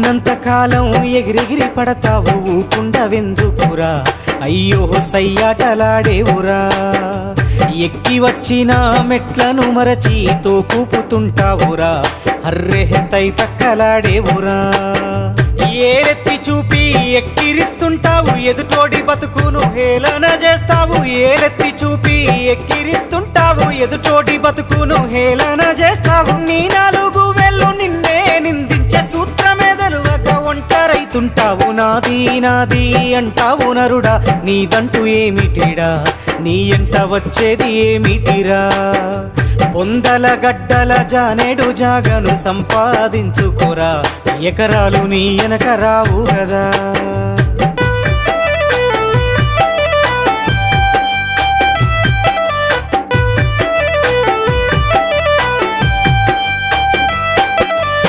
ఉన్నంత కాలం ఎగిరెగిరి పడతావు ఊకుండవెందుకురా అయ్యో సయ్యాటలాడేవురా ఎక్కి వచ్చిన మెట్లను మరచి తోకూపుతుంటావురా అర్రె తై తక్కలాడేవురా ఏరెత్తి చూపి ఎక్కిరిస్తుంటావు ఎదుటోడి బతుకును హేళన చేస్తావు ఏరెత్తి చూపి ఎక్కిరిస్తుంటావు ఎదుటోడి బతుకును హేళన చేస్తావు నీ నాలుగు వేళ్ళు నిన్నే నిందించే సూత్రమే తెలవక ఒంటరైతుంటావు నాది నాది అంటావు నరుడా నీదంటూ ఏమిటిడా నీ ఎంట వచ్చేది ఏమిటిరా పొందల గడ్డల జానేడు జాగను సంపాదించుకోరా ఎకరాలు నీ వెనక రావు కదా।